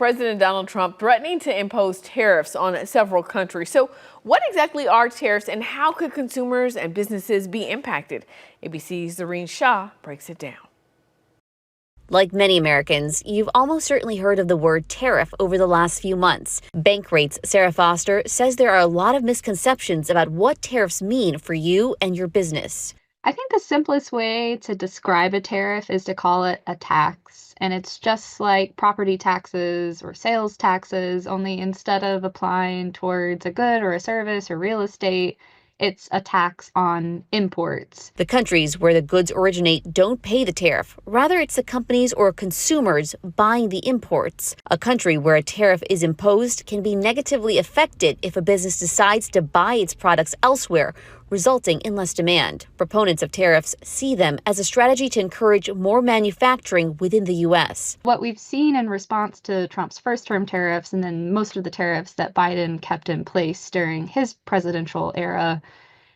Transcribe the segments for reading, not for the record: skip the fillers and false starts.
President Donald Trump threatening to impose tariffs on several countries. So what exactly are tariffs and how could consumers and businesses be impacted? ABC's Zareen Shah breaks it down. Like many Americans, you've almost certainly heard of the word tariff over the last few months. Bankrate's Sarah Foster says there are a lot of misconceptions about what tariffs mean for you and your business. I think the simplest way to describe a tariff is to call it a tax. And it's just like property taxes or sales taxes, only instead of applying towards a good or a service or real estate, it's a tax on imports. The countries where the goods originate don't pay the tariff. Rather, it's the companies or consumers buying the imports. A country where a tariff is imposed can be negatively affected if a business decides to buy its products elsewhere, resulting in less demand. Proponents of tariffs see them as a strategy to encourage more manufacturing within the U.S. What we've seen in response to Trump's first-term tariffs and then most of the tariffs that Biden kept in place during his presidential era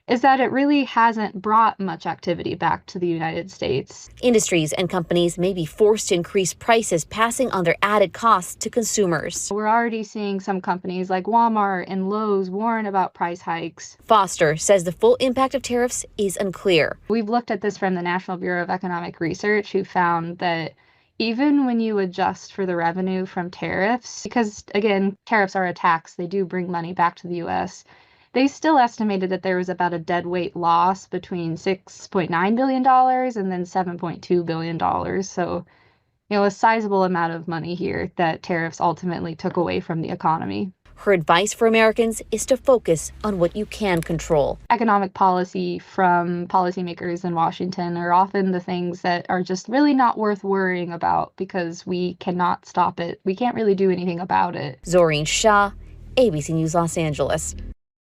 is that it really hasn't brought much activity back to the United States. Industries and companies may be forced to increase prices, passing on their added costs to consumers. We're already seeing some companies like Walmart and Lowe's warn about price hikes. Foster says the full impact of tariffs is unclear. We've looked at this from the National Bureau of Economic Research, who found that even when you adjust for the revenue from tariffs, because again, tariffs are a tax, they do bring money back to the U.S., they still estimated that there was about a deadweight loss between $6.9 billion and then $7.2 billion. So, a sizable amount of money here that tariffs ultimately took away from the economy. Her advice for Americans is to focus on what you can control. Economic policy from policymakers in Washington are often the things that are just really not worth worrying about because we cannot stop it. We can't really do anything about it. Zareen Shah, ABC News Los Angeles.